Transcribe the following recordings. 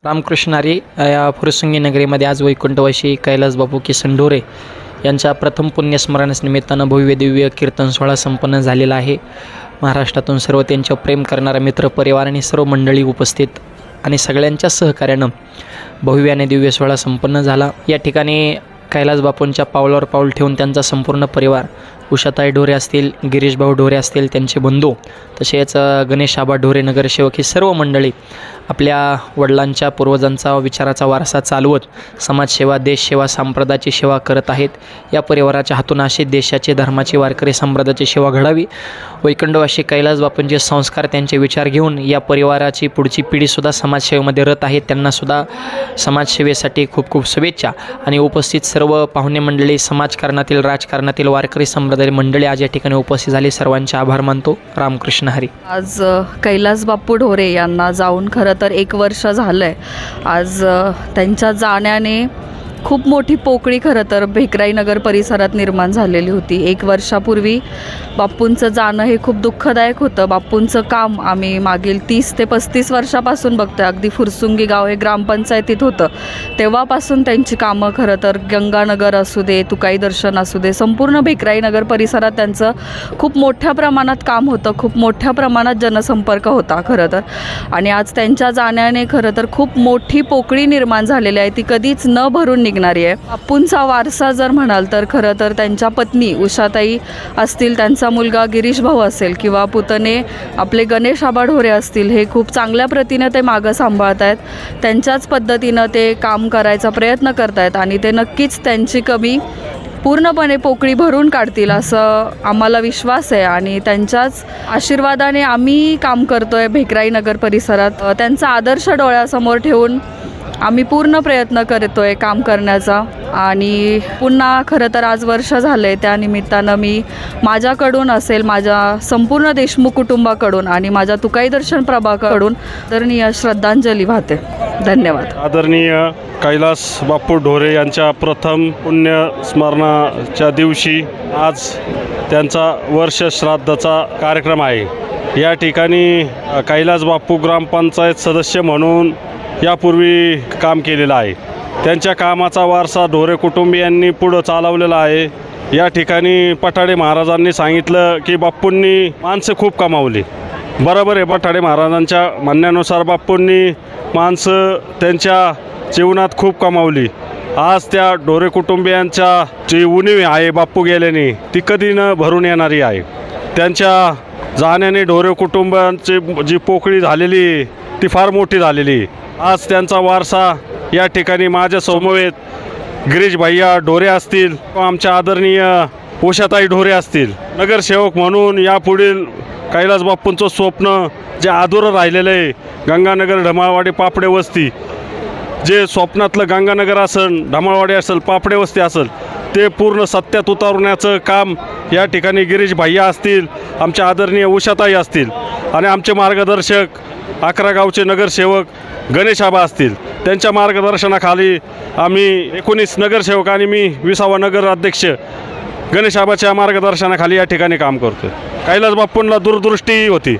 रामकृष्ण हरी या फुरसुंगी नगरीमध्ये आज वैकुंठवासी कैलासबापू किसन ढोरे यांच्या प्रथम पुण्यस्मरणास निमित्तानं भव्य दिव्य कीर्तन सोहळा संपन्न झालेला आहे. महाराष्ट्रातून सर्व त्यांच्यावर प्रेम करणारा मित्रपरिवार आणि सर्व मंडळी उपस्थित आणि सगळ्यांच्या सहकार्यानं भव्य आणि दिव्य सोहळा संपन्न झाला. या ठिकाणी कैलासबापूंच्या पावलावर पाऊल ठेवून त्यांचा संपूर्ण परिवार, उषाताई ढोरे असतील, गिरीशभाऊ ढोरे असतील, त्यांचे बंधू, तसेच गणेश आबा ढोरे नगरसेवक ही सर्व मंडळी आपल्या वडिलांच्या पूर्वजांचा विचाराचा वारसा चालवत समाजसेवा, देशसेवा, संप्रदायाची सेवा करत आहेत. या परिवाराच्या हातून अशी देशाची, धर्माची, वारकरी संप्रदायाची सेवा घडावी. वैकुंठवासी कैलासबापूंचे संस्कार, त्यांचे विचार घेऊन या परिवाराची पुढची पिढीसुद्धा समाजसेवेमध्ये रत आहे. त्यांनासुद्धा समाजसेवेसाठी खूप खूप शुभेच्छा. आणि उपस्थित सर्व पाहुणे मंडळी, समाजकारणातील, राजकारणातील, वारकरी संप्रदाय मंडळी आज या ठिकाणी उपस्थित झाली. सर्वांचे आभार मानतो. रामकृष्ण हरी. आज कैलासबापू ढोरे यांना जाऊन खरं तर 1 वर्ष झालं आहे. आज त्यांच्या जाण्याने खूप मोठी पोकळी खरं तर भेकराई नगर परिसरात निर्माण झालेली होती. 1 वर्षापूर्वी बापूंचं जाणं हे खूप दुःखदायक होतं. बापूंचं काम आम्ही मागील 30 ते 35 वर्षापासून बघतोय. अगदी फुरसुंगी गाव हे ग्रामपंचायतीत होतं तेव्हापासून त्यांची कामं खरं तर गंगानगर असू दे, तुकाई दर्शन असू दे, संपूर्ण भेकराई नगर परिसरात त्यांचं खूप मोठ्या प्रमाणात काम होतं. खूप मोठ्या प्रमाणात जनसंपर्क होता खरं तर. आणि आज त्यांच्या जाण्याने खरं तर खूप मोठी पोकळी निर्माण झालेली आहे. ती कधीच न भरून निघणारी आहे. बापूंचा वारसा जर म्हणाल तर खरं तर त्यांच्या पत्नी उषाताई असतील, त्यांचा मुलगा गिरीश भाऊ असेल किंवा पुतणे आपले गणेश आबा ढोरे असतील, हे खूप चांगल्या प्रतीने ते मागं सांभाळत आहेत. त्यांच्याच पद्धतीनं ते काम करायचा प्रयत्न करत आहेत आणि ते नक्कीच त्यांची कमी पूर्णपणे पोकळी भरून काढतील असं आम्हाला विश्वास आहे. आणि त्यांच्याच आशीर्वादाने आम्ही काम करतो आहे भेकराई नगर परिसरात. त्यांचा आदर्श डोळ्यासमोर ठेवून आम्ही पूर्ण प्रयत्न करतो आहे काम करण्याचा. आणि पुन्हा खरं तर आज वर्ष झालं आहे, त्यानिमित्तानं मी माझ्याकडून असेल, माझ्या संपूर्ण देशमुख कुटुंबाकडून आणि माझ्या तुकाई दर्शन प्रभाकडून आदरणीय श्रद्धांजली वाहते. धन्यवाद. आदरणीय कैलासबापू ढोरे यांच्या प्रथम पुण्यस्मरणाच्या दिवशी आज त्यांचा वर्षश्राद्धाचा कार्यक्रम आहे. या ठिकाणी कैलासबापू ग्रामपंचायत सदस्य म्हणून यापूर्वी काम केलेलं आहे. त्यांच्या कामाचा वारसा ढोरे कुटुंबियांनी पुढं चालवलेला आहे. या ठिकाणी पठाडे महाराजांनी सांगितलं की बापूंनी माणसं खूप कमावली. बरोबर आहे. पठाडे महाराजांच्या म्हणण्यानुसार बापूंनी माणसं त्यांच्या जीवनात खूप कमावली. आज त्या ढोरे कुटुंबियांच्या जी उणीव आहे बापू गेल्याने, ती कधी न भरून येणारी आहे. त्यांच्या जाण्याने ढोरे कुटुंबांची जी पोकळी झालेली ती फार मोठी झालेली. आज त्यांचा वारसा या ठिकाणी माझ्या समवेत गिरीश भैया ढोरे असतील, आमच्या आदरणीय उषाताई ढोरे असतील, नगरसेवक म्हणून यापुढील कैलासबापूंचं स्वप्न जे अधुरं राहिलेलं आहे, गंगानगर, ढमाळवाडी, पापडे वस्ती, जे स्वप्नातलं गंगानगर असेल, ढमाळवाडी असेल, पापडे वस्ती असेल, ते पूर्ण सत्यात उतरवण्याचं काम या ठिकाणी गिरीश भैया असतील, आमच्या आदरणीय उषाताई असतील आणि आमचे मार्गदर्शक 11 गावचे नगरसेवक गणेश आबा असतील, त्यांच्या मार्गदर्शनाखाली आम्ही 19 नगरसेवक आणि मी 20वा नगर अध्यक्ष गणेश आबाच्या मार्गदर्शनाखाली या ठिकाणी काम करतो आहे. कैलासबापूंना दूरदृष्टी होती,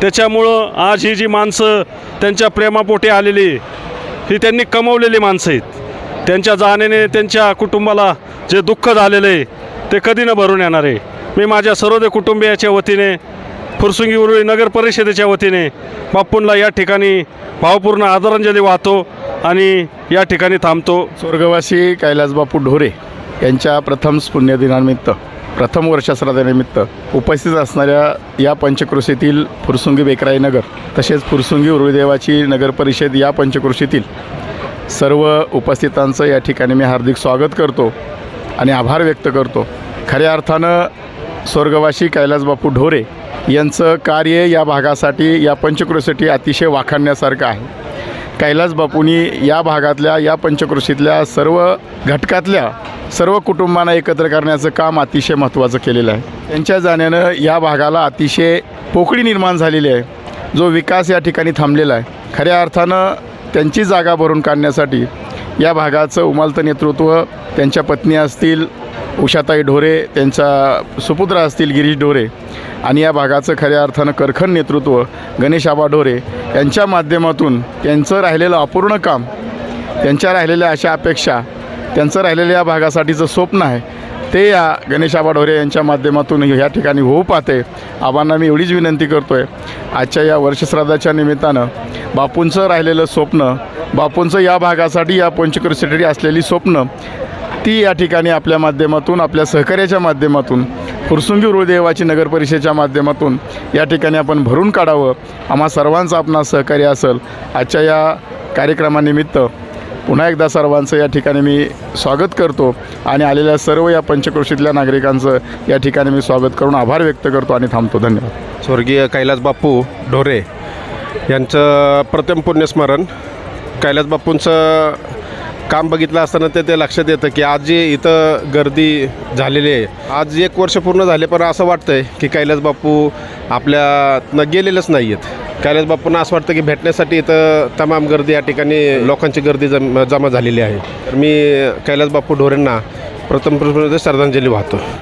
त्याच्यामुळं आज ही जी माणसं त्यांच्या प्रेमापोटी आलेली ही त्यांनी कमवलेली माणसं आहेत. त्यांच्या जाण्याने त्यांच्या कुटुंबाला जे दुःख झालेलं आहे ते कधी न भरून येणार आहे. मी माझ्या सर्व कुटुंबियाच्या वतीने, फुरसुंगी उरुळी नगर परिषदेच्या वतीने बापूंना या ठिकाणी भावपूर्ण आदरांजली वाहतो आणि या ठिकाणी थांबतो. स्वर्गवासी कैलासबापू ढोरे यांच्या प्रथम पुण्यदिनानिमित्त, प्रथम वर्षश्राद्धानिमित्त उपस्थित असणाऱ्या या पंचक्रोशीतील फुरसुंगी भेकराई नगर तसेच फुरसुंगी उरुळदेवाची नगर परिषद या पंचक्रोशीतील सर्व उपस्थितांचं या ठिकाणी मी हार्दिक स्वागत करतो आणि आभार व्यक्त करतो. खऱ्या अर्थानं स्वर्गवासी कैलासबापू ढोरे यांचं कार्य या भागासाठी, या पंचक्रोशीसाठी अतिशय वाखाणण्यासारखं आहे. कैलासबापूंनी या भागातल्या, या पंचक्रोशीतल्या सर्व घटकातल्या सर्व कुटुंबांना एकत्र करण्याचं काम अतिशय महत्त्वाचं केलेलं आहे. त्यांच्या जाण्यानं या भागाला अतिशय पोकळी निर्माण झालेली आहे. जो विकास या ठिकाणी थांबलेला आहे, खऱ्या अर्थानं त्यांची जागा भरून काढण्यासाठी या भागाचं उमलतं नेतृत्व त्यांच्या पत्नी असतील उषाताई ढोरे, त्यांचा सुपुत्र असतील गिरीश ढोरे आणि या भागाचं खऱ्या अर्थानं करखन नेतृत्व गणेश आबा ढोरे यांच्या माध्यमातून त्यांचं राहिलेलं अपूर्ण काम, त्यांच्या राहिलेल्या अशा अपेक्षा, त्यांचं राहिलेलं या भागासाठीचं स्वप्न आहे ते या गणेश आबा ढोरे यांच्या माध्यमातून ह्या ठिकाणी होऊ पाहते. आबांना मी एवढीच विनंती करतो आहे, आजच्या या वर्षश्राद्धाच्या निमित्तानं बापूंचं राहिलेलं स्वप्न, बापूंचं या भागासाठी या पंचक्रोशीसाठी असलेली स्वप्न ती या ठिकाणी आपल्या माध्यमातून, आपल्या सहकार्याच्या माध्यमातून, फुरसुंगी उरुळदेवाची नगर परिषदेच्या माध्यमातून या ठिकाणी आपण भरून काढावं. आम्हा सर्वांचं आपणा सहकार्य असेल. आजच्या या कार्यक्रमानिमित्त पुन्हा एकदा सर्वांचं या ठिकाणी मी स्वागत करतो आणि आलेल्या सर्व या पंचक्रोशीतल्या नागरिकांचं या ठिकाणी मी स्वागत करून आभार व्यक्त करतो आणि थांबतो. धन्यवाद. स्वर्गीय कैलास बापू ढोरे यांचं प्रथम पुण्यस्मरण. कैलास बापूंचं काम बघितलं असताना ते लक्षात येतं की आज जी इथं गर्दी झालेली आहे, आज 1 वर्ष पूर्ण झाले, पण असं वाटतं आहे की कैलास बापू आपल्यातनं गेलेलंच नाही आहेत. कैलास बापूंना असं वाटतं की भेटण्यासाठी इथं तमाम गर्दी, या ठिकाणी लोकांची गर्दी जमा झालेली आहे. तर मी कैलास बापू ढोरेंना प्रथम श्रद्धांजली वाहतो.